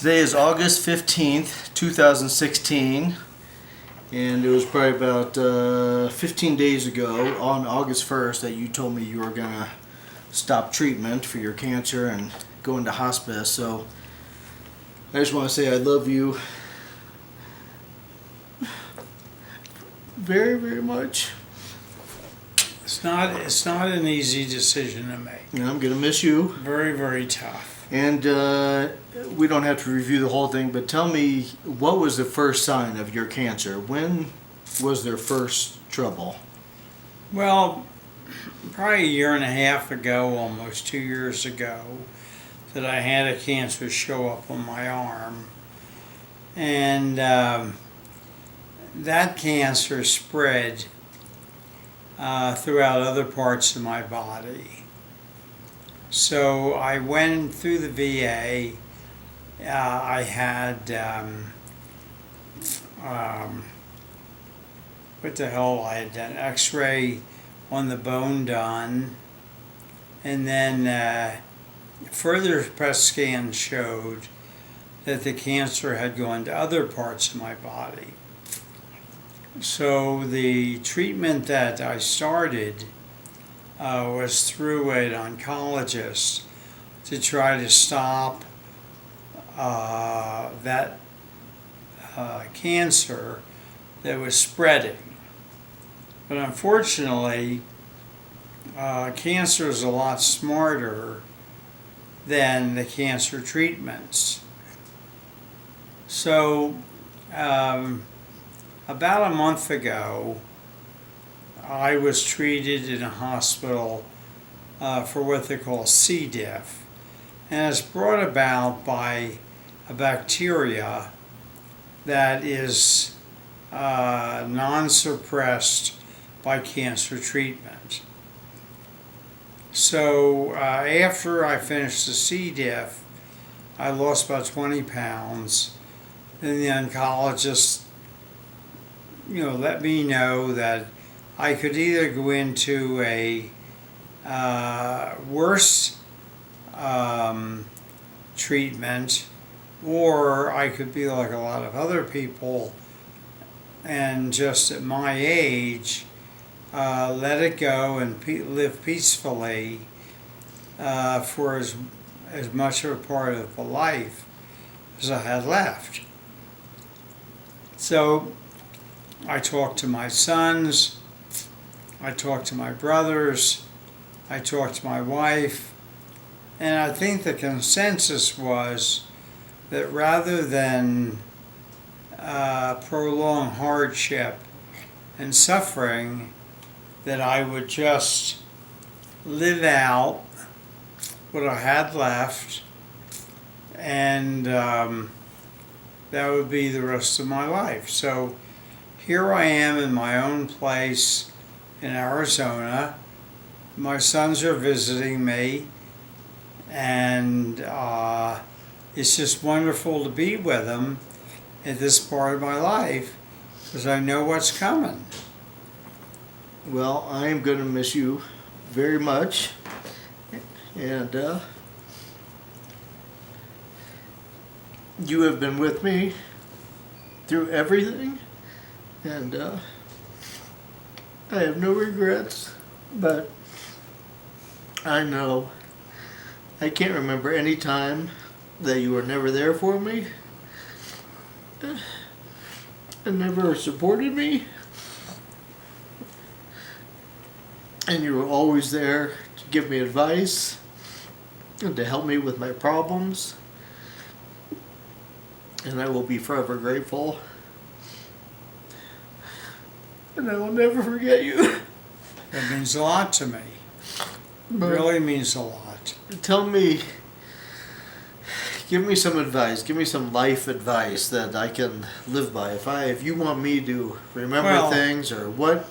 Today is August 15th, 2016, and it was probably about 15 days ago on August 1st that you told me you were going to stop treatment for your cancer and go into hospice. So I just want to say I love you very, very much. It's not an easy decision to make. And I'm going to miss you. Very, very tough. And we don't have to review the whole thing, but tell me, what was the first sign of your cancer? When was there first trouble? Well, probably a year and a half ago, almost 2 years ago, that I had a cancer show up on my arm. And that cancer spread throughout other parts of my body. So I went through the VA. I had, what the hell, I had an x-ray on the bone done. And then further PET scans showed that the cancer had gone to other parts of my body. So the treatment that I started was through an oncologist to try to stop that cancer that was spreading. But unfortunately, cancer is a lot smarter than the cancer treatments. So about a month ago, I was treated in a hospital for what they call C. diff, and it's brought about by a bacteria that is non-suppressed by cancer treatment. So after I finished the C. diff, I lost about 20 pounds. Then the oncologist, let me know that I could either go into a worse treatment, or I could be like a lot of other people and just at my age let it go and live peacefully for as much of a part of the life as I had left. So I talked to my sons, I talked to my brothers, I talked to my wife, and I think the consensus was that rather than prolong hardship and suffering, that I would just live out what I had left, and that would be the rest of my life. So here I am in my own place in Arizona. My sons are visiting me, and it's just wonderful to be with them at this part of my life because I know what's coming. Well, I am going to miss you very much, and you have been with me through everything, and I have no regrets, but I know I can't remember any time that you were never there for me and never supported me, and you were always there to give me advice and to help me with my problems, and I will be forever grateful. And I will never forget you. That means a lot to me. It really means a lot. Tell me, give me some advice. Give me some life advice that I can live by. If you want me to remember things or what.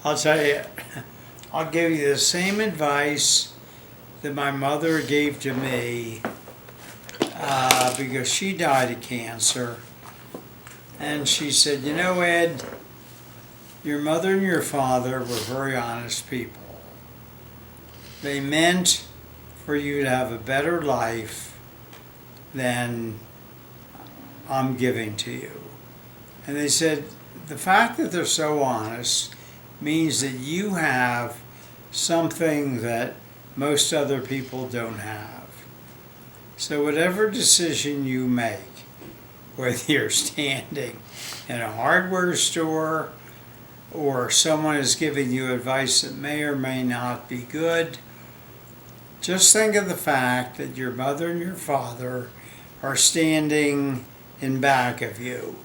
I'll tell you, I'll give you the same advice that my mother gave to me because she died of cancer. And she said, Ed, your mother and your father were very honest people. They meant for you to have a better life than I'm giving to you. And they said, the fact that they're so honest means that you have something that most other people don't have. So whatever decision you make, whether you're standing in a hardware store or someone is giving you advice that may or may not be good, just think of the fact that your mother and your father are standing in back of you.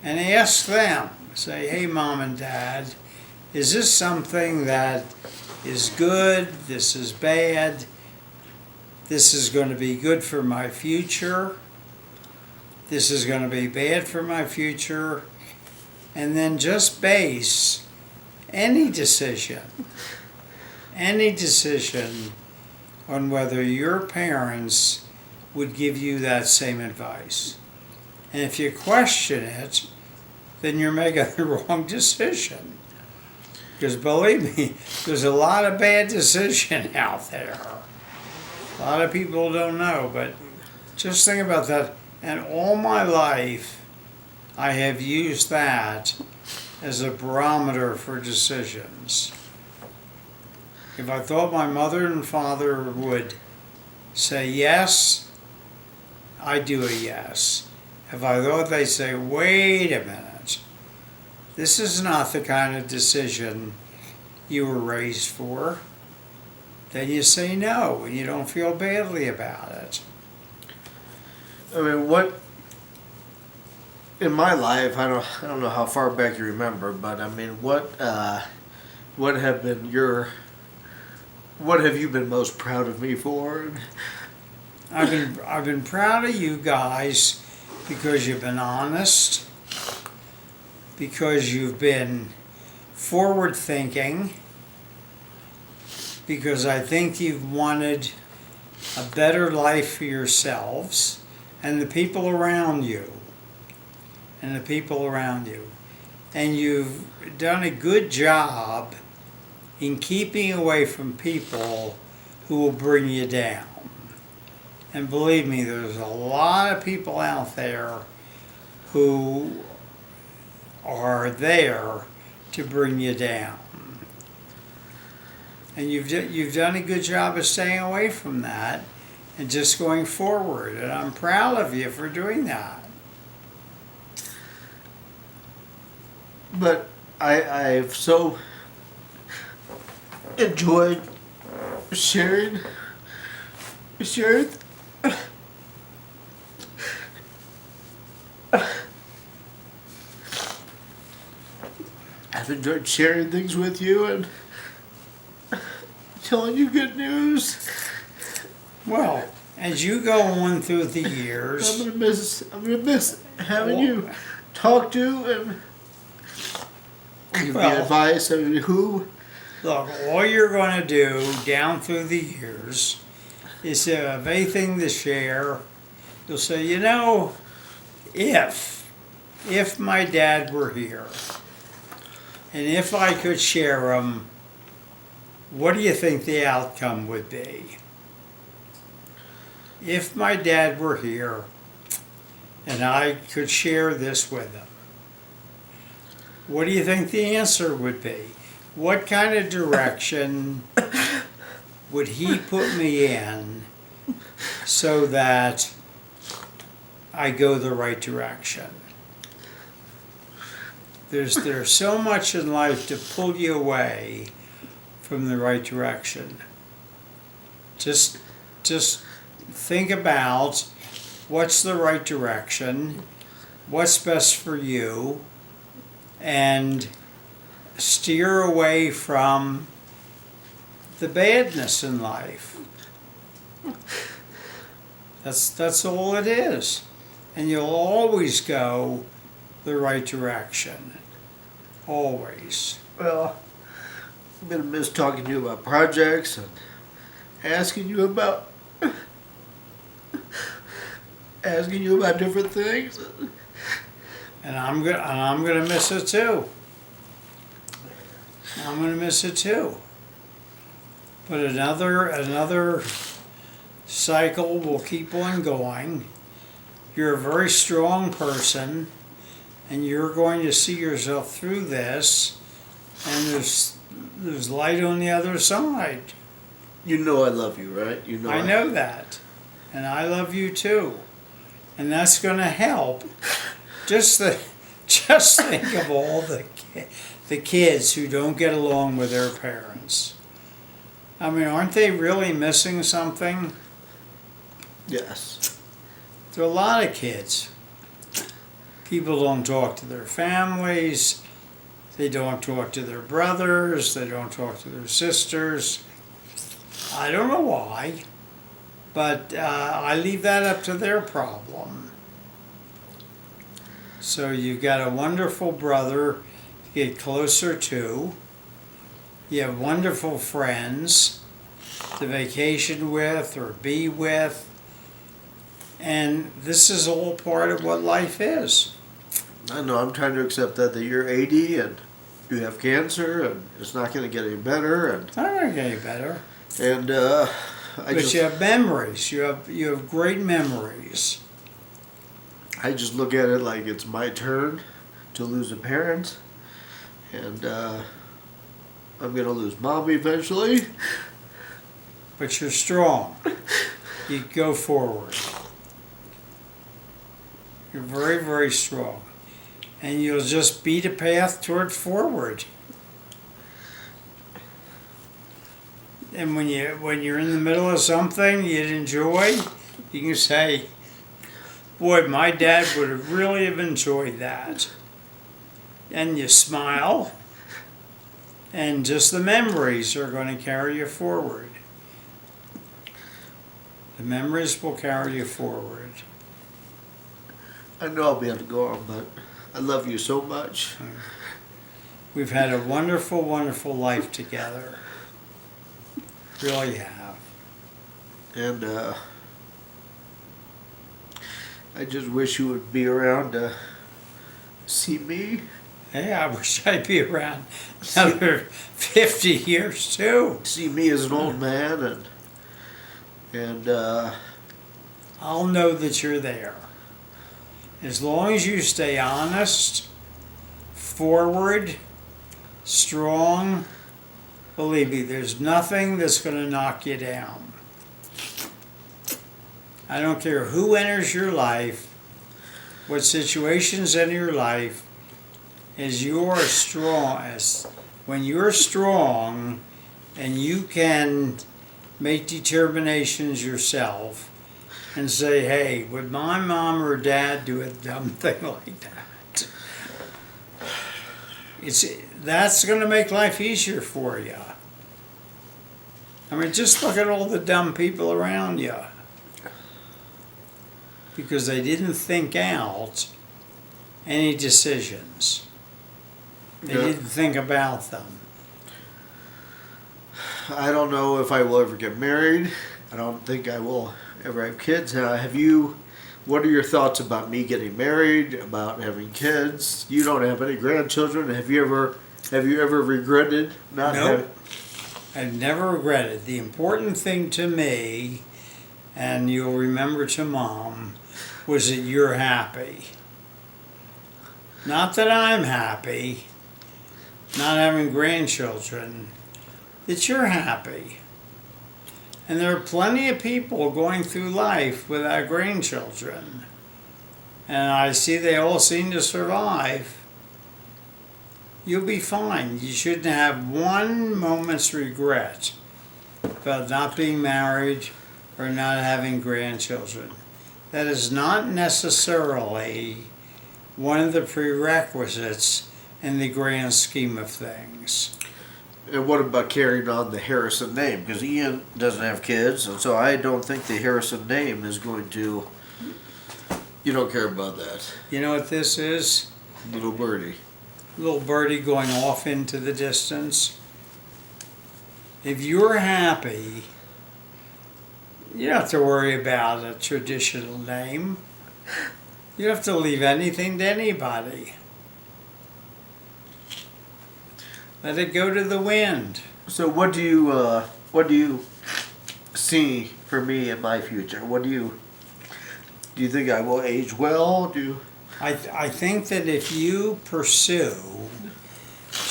And ask them, say, hey, Mom and Dad, is this something that is good? This is bad? This is going to be good for my future? This is going to be bad for my future? And then just base any decision on whether your parents would give you that same advice. And if you question it, then you're making the wrong decision. Because believe me, there's a lot of bad decision out there. A lot of people don't know, but just think about that. And all my life, I have used that as a barometer for decisions. If I thought my mother and father would say yes, I do a yes. If I thought they'd say, wait a minute, this is not the kind of decision you were raised for, then you say no and you don't feel badly about it. I mean, what in my life, I don't know how far back you remember, but I mean, what have you been most proud of me for? I've been proud of you guys because you've been honest, because you've been forward thinking, because I think you've wanted a better life for yourselves and the people around you. And you've done a good job in keeping away from people who will bring you down. And believe me, there's a lot of people out there who are there to bring you down. And you've done a good job of staying away from that and just going forward. And I'm proud of you for doing that. But I've so enjoyed sharing. I've enjoyed sharing things with you and telling you good news. Well, as you go on through the years, I'm gonna miss having you talk to and give me advice. I mean, who? Look, all you're going to do down through the years is have anything to share. You'll say, you know, if my dad were here, and if I could share him, what do you think the outcome would be? If my dad were here, and I could share this with him, what do you think the answer would be? What kind of direction would he put me in so that I go the right direction? There's so much in life to pull you away from the right direction. Just think about what's the right direction, what's best for you, and steer away from the badness in life. That's all it is. And you'll always go the right direction. Always. Well, I'm gonna miss talking to you about projects and asking you about different things. And I'm gonna miss it too. I'm gonna miss it too. But another cycle will keep on going. you're a very strong person, and you're going to see yourself through this, and there's light on the other side. You know I love you, right? You know I know that, and I love you too, and that's going to help. Just think of all the kids who don't get along with their parents. I mean, aren't they really missing something? Yes. There are a lot of kids. People don't talk to their families. They don't talk to their brothers. They don't talk to their sisters. I don't know why, but I leave that up to their problem. So you've got a wonderful brother to get closer to. You have wonderful friends to vacation with or be with. And this is all part of what life is. I know, I'm trying to accept that you're 80 and you have cancer and it's not going to get any better. And It's not going to get any better. But You have memories. You have great memories. I just look at it like it's my turn to lose a parent. And I'm going to lose Mom eventually. But you're strong. You go forward. You're very, very strong. And you'll just beat a path toward forward. And when you're in the middle of something you'd enjoy, you can say, boy, my dad would have really have enjoyed that. And you smile, and just the memories are going to carry you forward. The memories will carry you forward. I know I'll be able to go on, but I love you so much. We've had a wonderful, wonderful life together. Really have. And I just wish you would be around to see me. Hey, I wish I'd be around another 50 years too. See me as an old man, and I'll know that you're there. As long as you stay honest, forward, strong, believe me, there's nothing that's going to knock you down. I don't care who enters your life, what situations enter your life, as you are strong, when you're strong and you can make determinations yourself and say, hey, would my mom or dad do a dumb thing like that? That's going to make life easier for you. I mean, just look at all the dumb people around you. Because they didn't think out any decisions. They didn't think about them. I don't know if I will ever get married. I don't think I will ever have kids. What are your thoughts about me getting married, about having kids? You don't have any grandchildren. Have you ever regretted not having? I've never regretted. The important thing to me, and you'll remember to Mom, was that you're happy. Not that I'm happy, not having grandchildren, that you're happy. And there are plenty of people going through life without grandchildren. And I see they all seem to survive. You'll be fine. You shouldn't have one moment's regret about not being married or not having grandchildren. That is not necessarily one of the prerequisites in the grand scheme of things. And what about carrying on the Harrison name? Because Ian doesn't have kids, and so I don't think the Harrison name is going to. You don't care about that. You know what this is? Little birdie. Little birdie going off into the distance. If you're happy, you don't have to worry about a traditional name. You don't have to leave anything to anybody. Let it go to the wind. So what do you see for me in my future? Do you think I will age well? I think that if you pursue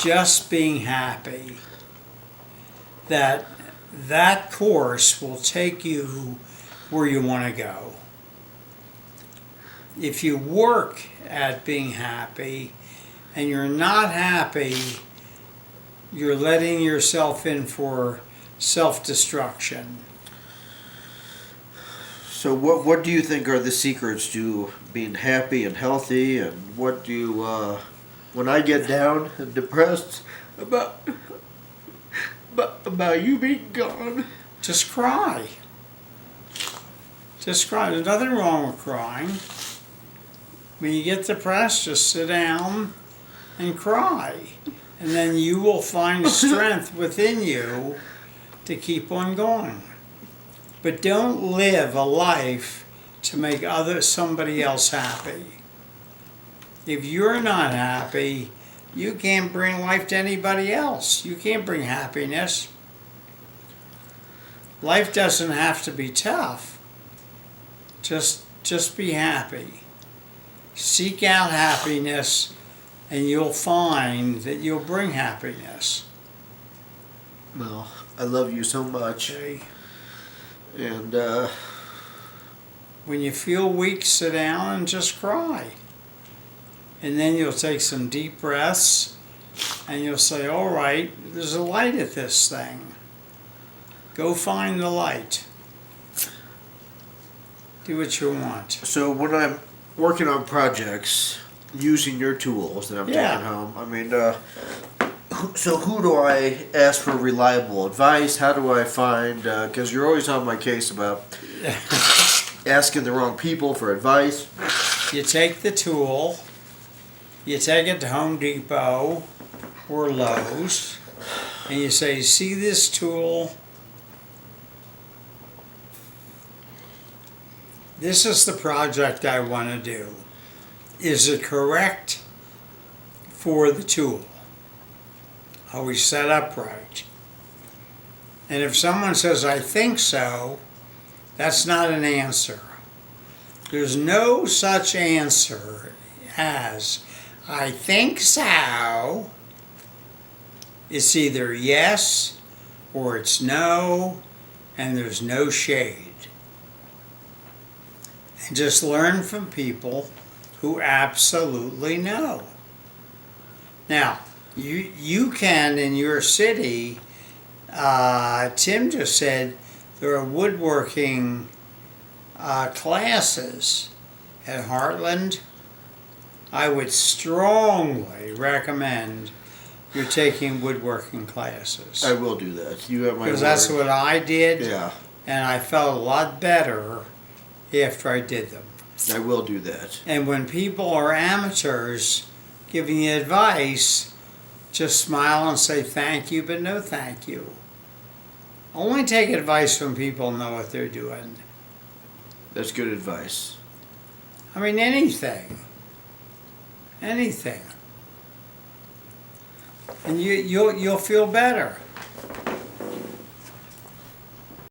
just being happy, that course will take you where you want to go. If you work at being happy and you're not happy, you're letting yourself in for self-destruction. So what do you think are the secrets to being happy and healthy? And what do you, when I get down and depressed about you being gone? Just cry. Just cry. There's nothing wrong with crying. When you get depressed, just sit down and cry. And then you will find strength within you to keep on going. But don't live a life to make somebody else happy. If you're not happy, you can't bring life to anybody else. You can't bring happiness. Life doesn't have to be tough. Just be happy. Seek out happiness, and you'll find that you'll bring happiness. Well, I love you so much. Okay? And When you feel weak, sit down and just cry. And then you'll take some deep breaths, and you'll say, all right, there's a light at this thing. Go find the light. Do what you want. so when I'm working on projects using your tools that I'm Yeah. taking home, I mean, so who do I ask for reliable advice? How do I find, because you're always on my case about asking the wrong people for advice. You take the tool, you take it to Home Depot or Lowe's, and you say, see this tool? This is the project I want to do. Is it correct for the tool? Are we set up right? And if someone says, I think so, that's not an answer. There's no such answer as, I think so. It's either yes or it's no, and there's no shade. And just learn from people who absolutely know. Now, you can in your city, Tim just said there are woodworking classes at Heartland. I would strongly recommend you're taking woodworking classes. I will do that. You have my word. Because that's what I did, Yeah, and I felt a lot better after I did them. I will do that. And when people are amateurs giving you advice, just smile and say thank you, but no thank you. Only take advice from people who know what they're doing. That's good advice. I mean, anything. Anything. And you'll feel better.